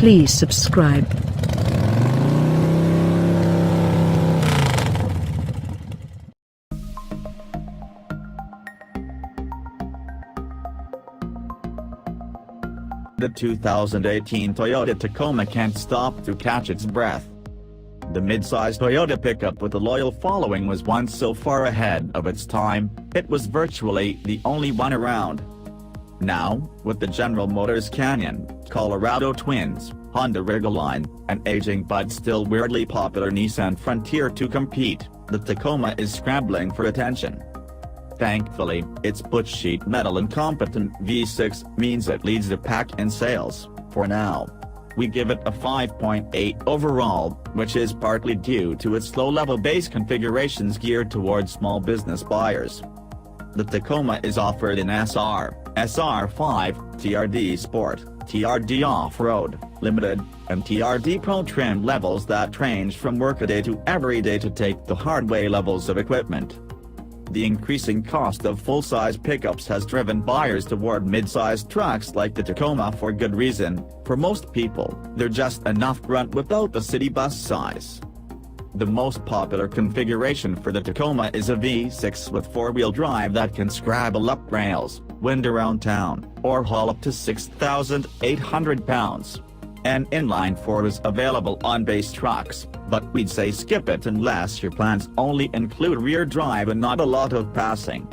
Please subscribe. The 2018 Toyota Tacoma can't stop to catch its breath. The mid-size Toyota pickup with a loyal following was once so far ahead of its time, it was virtually the only one around. Now, with the General Motors Canyon, Colorado Twins, Honda Ridgeline, and aging but still weirdly popular Nissan Frontier to compete, the Tacoma is scrambling for attention. Thankfully, its butch sheet metal and competent V6 means it leads the pack in sales, for now. We give it a 5.8 overall, which is partly due to its low-level base configurations geared towards small business buyers. The Tacoma is offered in SR, SR5, TRD Sport, TRD Off-Road, Limited, and TRD Pro trim levels that range from workaday to everyday to take the hard way levels of equipment. The increasing cost of full-size pickups has driven buyers toward mid-sized trucks like the Tacoma for good reason. For most people, they're just enough grunt without the city bus size. The most popular configuration for the Tacoma is a V6 with four-wheel drive that can scrabble up rails, wind around town, or haul up to 6,800 pounds. An inline-4 is available on base trucks, but we'd say skip it unless your plans only include rear drive and not a lot of passing.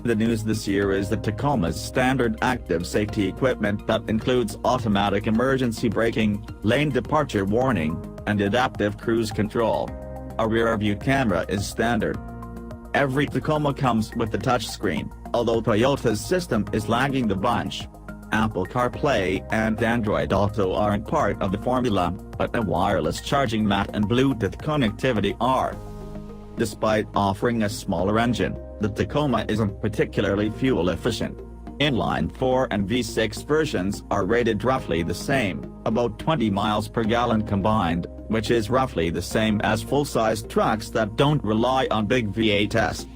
The news this year is the Tacoma's standard active safety equipment that includes automatic emergency braking, lane departure warning, and adaptive cruise control. A rear-view camera is standard. Every Tacoma comes with a touchscreen, although Toyota's system is lagging the bunch. Apple CarPlay and Android Auto aren't part of the formula, but a wireless charging mat and Bluetooth connectivity are. Despite offering a smaller engine, the Tacoma isn't particularly fuel efficient. Inline-4 and V6 versions are rated roughly the same, about 20 miles per gallon combined, which is roughly the same as full-size trucks that don't rely on big V8s.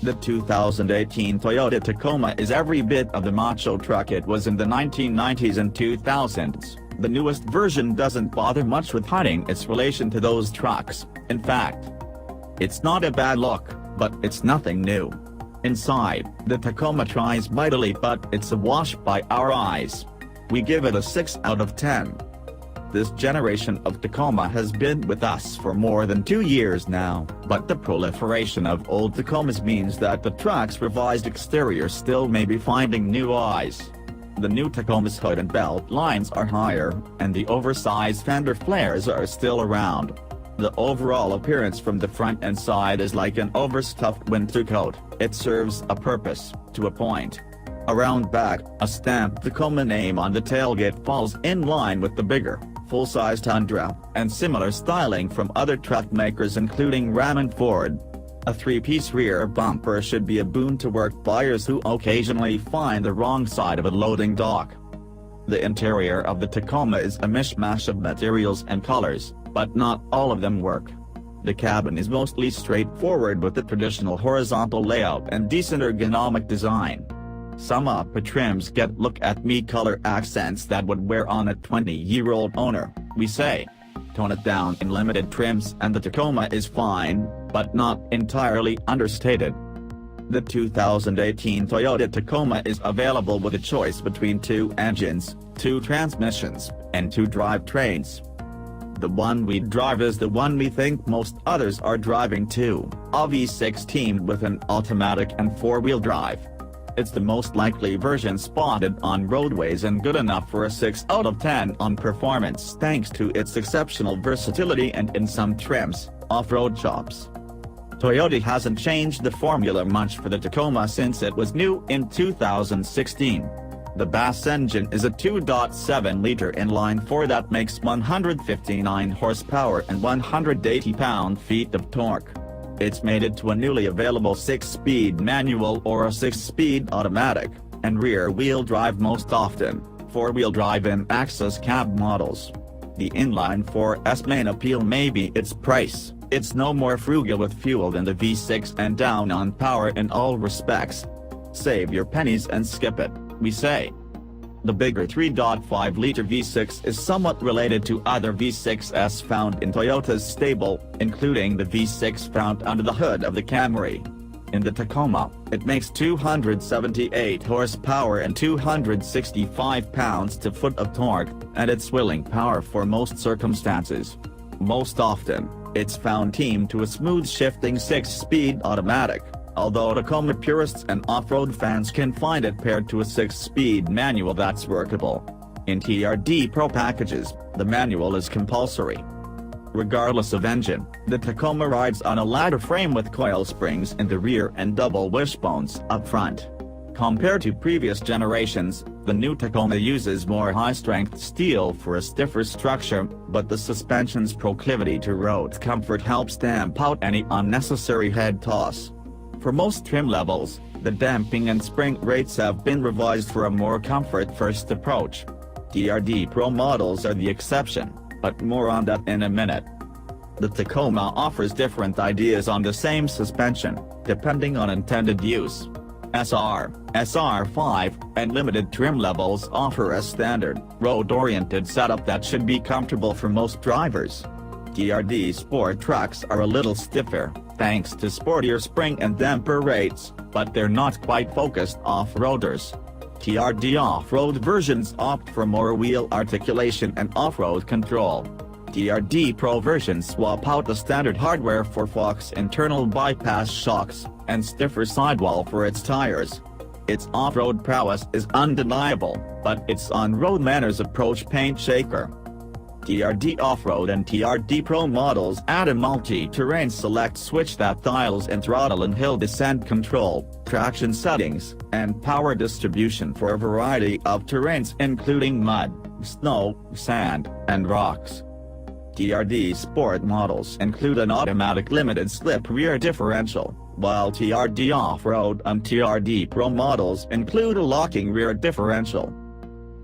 The 2018 Toyota Tacoma is every bit of the macho truck it was in the 1990s and 2000s. The newest version doesn't bother much with hiding its relation to those trucks. In fact, it's not a bad look, but it's nothing new. Inside, the Tacoma tries mightily, but it's a wash by our eyes. We give it a 6 out of 10. This generation of Tacoma has been with us for more than 2 years now, but the proliferation of old Tacomas means that the truck's revised exterior still may be finding new eyes. The new Tacoma's hood and belt lines are higher, and the oversized fender flares are still around. The overall appearance from the front and side is like an overstuffed winter coat. It serves a purpose, to a point. Around back, a stamped Tacoma name on the tailgate falls in line with the bigger, full-size Tundra, and similar styling from other truck makers including Ram and Ford. A three-piece rear bumper should be a boon to work buyers who occasionally find the wrong side of a loading dock. The interior of the Tacoma is a mishmash of materials and colors, but not all of them work. The cabin is mostly straightforward with the traditional horizontal layout and decent ergonomic design. Some upper trims get look-at-me color accents that would wear on a 20-year-old owner, we say. Tone it down in limited trims and the Tacoma is fine, but not entirely understated. The 2018 Toyota Tacoma is available with a choice between 2 engines, 2 transmissions, and 2 drivetrains. The one we drive is the one we think most others are driving too, a V6 teamed with an automatic and 4-wheel drive. It's the most likely version spotted on roadways and good enough for a 6 out of 10 on performance thanks to its exceptional versatility and, in some trims, off-road chops. Toyota hasn't changed the formula much for the Tacoma since it was new in 2016. The Bass engine is a 2.7-liter inline-4 that makes 159 horsepower and 180 pound-feet of torque. It's mated to a newly available 6-speed manual or a 6-speed automatic, and rear-wheel drive most often, 4-wheel drive in access cab models. The inline-4's main appeal may be its price. It's no more frugal with fuel than the V6 and down on power in all respects. Save your pennies and skip it, we say. The bigger 3.5-liter V6 is somewhat related to other V6s found in Toyota's stable, including the V6 found under the hood of the Camry. In the Tacoma, it makes 278 horsepower and 265 pounds-to-foot of torque, and it's willing power for most circumstances. Most often, it's found teamed to a smooth-shifting 6-speed automatic, although Tacoma purists and off-road fans can find it paired to a 6-speed manual that's workable. In TRD Pro packages, the manual is compulsory. Regardless of engine, the Tacoma rides on a ladder frame with coil springs in the rear and double wishbones up front. Compared to previous generations, the new Tacoma uses more high-strength steel for a stiffer structure, but the suspension's proclivity to road comfort helps damp out any unnecessary head toss. For most trim levels, the damping and spring rates have been revised for a more comfort-first approach. TRD Pro models are the exception, but more on that in a minute. The Tacoma offers different ideas on the same suspension, depending on intended use. SR, SR5, and limited trim levels offer a standard, road-oriented setup that should be comfortable for most drivers. TRD Sport trucks are a little stiffer, thanks to sportier spring and damper rates, but they're not quite focused off-roaders. TRD off-road versions opt for more wheel articulation and off-road control. TRD Pro versions swap out the standard hardware for Fox internal bypass shocks, and stiffer sidewall for its tires. Its off-road prowess is undeniable, but its on-road manners approach paint shaker. TRD Off-Road and TRD Pro models add a multi-terrain select switch that dials in throttle and hill descent control, traction settings, and power distribution for a variety of terrains including mud, snow, sand, and rocks. TRD Sport models include an automatic limited slip rear differential, while TRD Off-Road and TRD Pro models include a locking rear differential.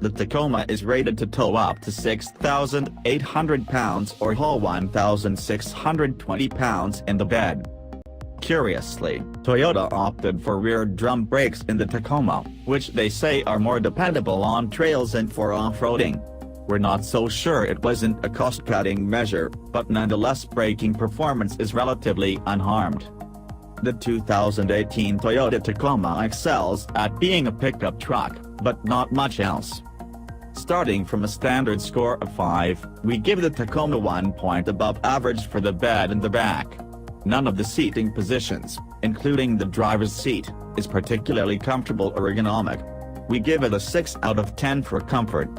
The Tacoma is rated to tow up to 6,800 pounds or haul 1,620 pounds in the bed. Curiously, Toyota opted for rear drum brakes in the Tacoma, which they say are more dependable on trails and for off-roading. We're not so sure it wasn't a cost-cutting measure, but nonetheless braking performance is relatively unharmed. The 2018 Toyota Tacoma excels at being a pickup truck, but not much else. Starting from a standard score of 5, we give the Tacoma 1 point above average for the bed and the back. None of the seating positions, including the driver's seat, is particularly comfortable or ergonomic. We give it a 6 out of 10 for comfort.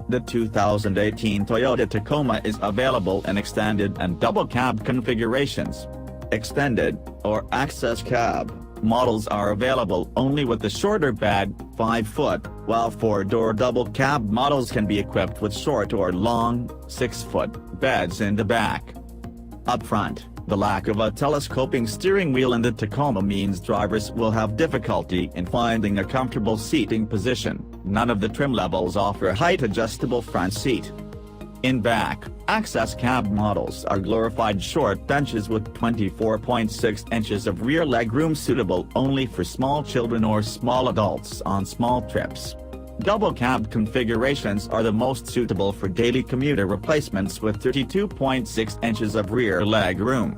The 2018 Toyota Tacoma is available in extended and double cab configurations. Extended, or access cab, models are available only with the shorter bed, 5-foot, while 4-door double cab models can be equipped with short or long, 6-foot, beds in the back. Up front, the lack of a telescoping steering wheel in the Tacoma means drivers will have difficulty in finding a comfortable seating position. None of the trim levels offer a height-adjustable front seat. In back, access cab models are glorified short benches with 24.6 inches of rear legroom suitable only for small children or small adults on small trips. Double cab configurations are the most suitable for daily commuter replacements with 32.6 inches of rear legroom.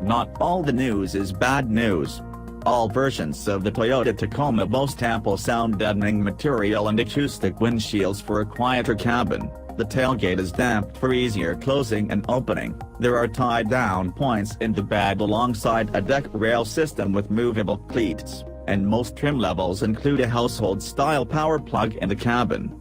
Not all the news is bad news. All versions of the Toyota Tacoma boast ample sound deadening material and acoustic windshields for a quieter cabin. The tailgate is damped for easier closing and opening. There are tie-down points in the bed alongside a deck rail system with movable cleats, and most trim levels include a household-style power plug in the cabin.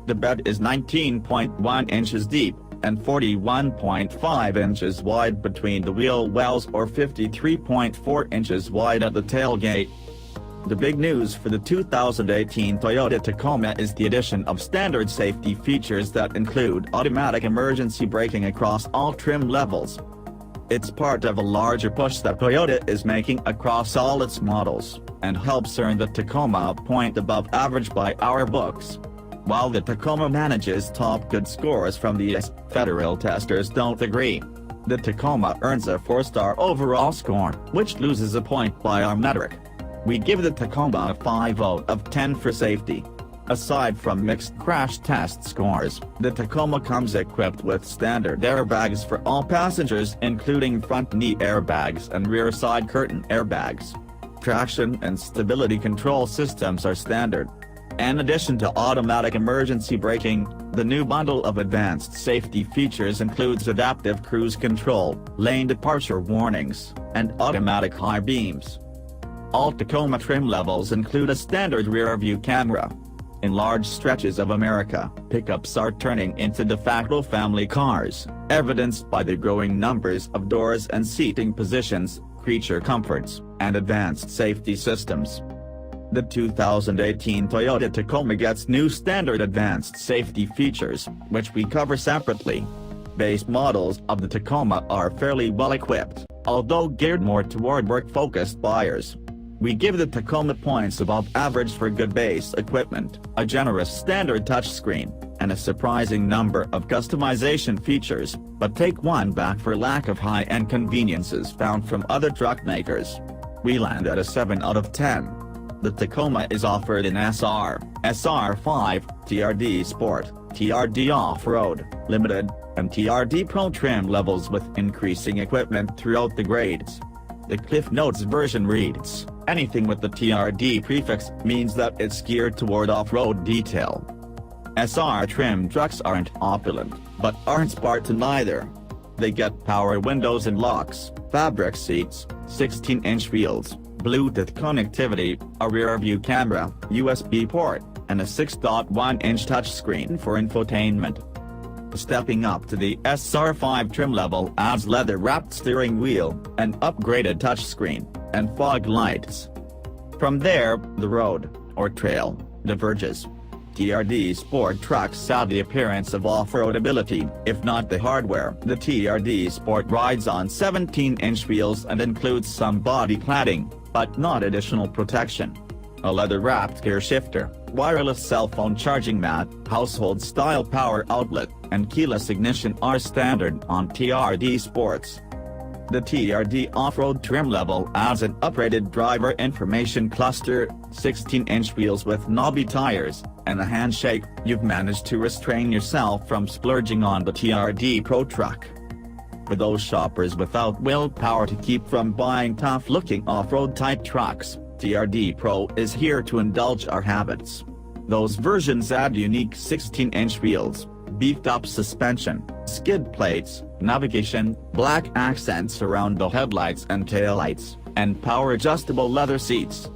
The bed is 19.1 inches deep, and 41.5 inches wide between the wheel wells or 53.4 inches wide at the tailgate. The big news for the 2018 Toyota Tacoma is the addition of standard safety features that include automatic emergency braking across all trim levels. It's part of a larger push that Toyota is making across all its models, and helps earn the Tacoma a point above average by our books. While the Tacoma manages top good scores from the U.S., federal testers don't agree. The Tacoma earns a 4-star overall score, which loses a point by our metric. We give the Tacoma a 5 out of 10 for safety. Aside from mixed crash test scores, the Tacoma comes equipped with standard airbags for all passengers, including front knee airbags and rear side curtain airbags. Traction and stability control systems are standard. In addition to automatic emergency braking, the new bundle of advanced safety features includes adaptive cruise control, lane departure warnings, and automatic high beams. All Tacoma trim levels include a standard rear-view camera. In large stretches of America, pickups are turning into de facto family cars, evidenced by the growing numbers of doors and seating positions, creature comforts, and advanced safety systems. The 2018 Toyota Tacoma gets new standard advanced safety features, which we cover separately. Base models of the Tacoma are fairly well equipped, although geared more toward work-focused buyers. We give the Tacoma points above average for good base equipment, a generous standard touchscreen, and a surprising number of customization features, but take one back for lack of high-end conveniences found from other truck makers. We land at a 7 out of 10. The Tacoma is offered in SR, SR5, TRD Sport, TRD Off-Road, Limited, and TRD Pro trim levels with increasing equipment throughout the grades. The Cliff Notes version reads, "Anything with the TRD prefix means that it's geared toward off-road detail." SR trim trucks aren't opulent, but aren't Spartan either. They get power windows and locks, fabric seats, 16-inch wheels, Bluetooth connectivity, a rear-view camera, USB port, and a 6.1-inch touchscreen for infotainment. Stepping up to the SR5 trim level adds leather-wrapped steering wheel, an upgraded touchscreen, and fog lights. From there, the road, or trail, diverges. TRD Sport trucks add the appearance of off-road ability, if not the hardware. The TRD Sport rides on 17-inch wheels and includes some body cladding, but not additional protection. A leather-wrapped gear shifter, wireless cell phone charging mat, household-style power outlet, and keyless ignition are standard on TRD Sports. The TRD off-road trim level adds an upgraded driver information cluster, 16-inch wheels with knobby tires, and a handshake. You've managed to restrain yourself from splurging on the TRD Pro truck. For those shoppers without willpower to keep from buying tough-looking off-road type trucks, TRD Pro is here to indulge our habits. Those versions add unique 16-inch wheels, beefed-up suspension, skid plates, navigation, black accents around the headlights and taillights, and power-adjustable leather seats.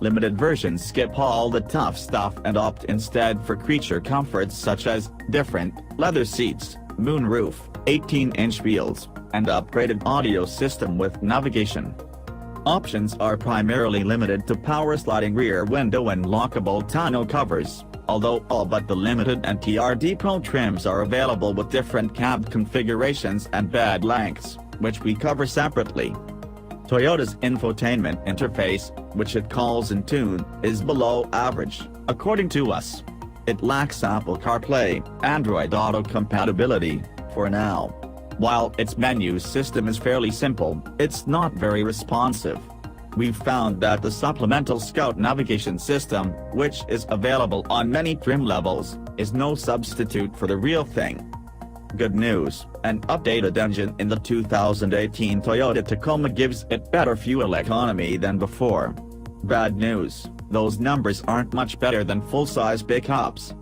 Limited versions skip all the tough stuff and opt instead for creature comforts such as different leather seats, moonroof, 18-inch wheels, and upgraded audio system with navigation. Options are primarily limited to power-sliding rear window and lockable tonneau covers, although all but the Limited and TRD Pro trims are available with different cab configurations and bed lengths, which we cover separately. Toyota's infotainment interface, which it calls Entune, is below average, according to us. It lacks Apple CarPlay, Android Auto compatibility, for now. While its menu system is fairly simple, it's not very responsive. We've found that the supplemental Scout navigation system, which is available on many trim levels, is no substitute for the real thing. Good news, an updated engine in the 2018 Toyota Tacoma gives it better fuel economy than before. Bad news, those numbers aren't much better than full-size pickups.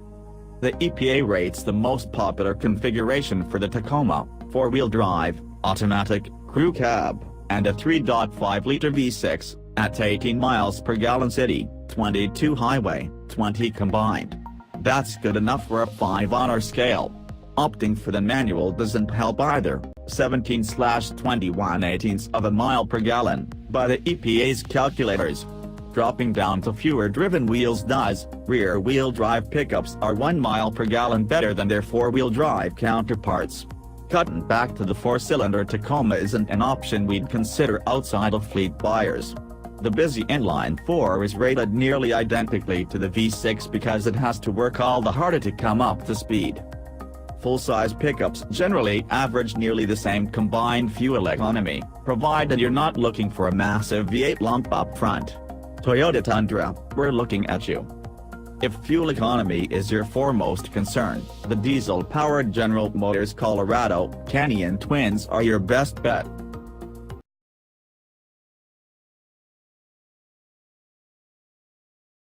The EPA rates the most popular configuration for the Tacoma, 4-wheel drive, automatic, crew cab, and a 3.5-liter V6, at 18 miles per gallon city, 22 highway, 20 combined. That's good enough for a 5 on our scale. Opting for the manual doesn't help either, 17/21/18 of a mile per gallon, by the EPA's calculators. Dropping down to fewer driven wheels does. Rear-wheel drive pickups are 1 mile per gallon better than their 4-wheel drive counterparts. Cutting back to the 4-cylinder Tacoma isn't an option we'd consider outside of fleet buyers. The busy inline 4 is rated nearly identically to the V6 because it has to work all the harder to come up to speed. Full-size pickups generally average nearly the same combined fuel economy, provided you're not looking for a massive V8 lump up front. Toyota Tundra, we're looking at you. If fuel economy is your foremost concern, the diesel-powered General Motors Colorado Canyon Twins are your best bet.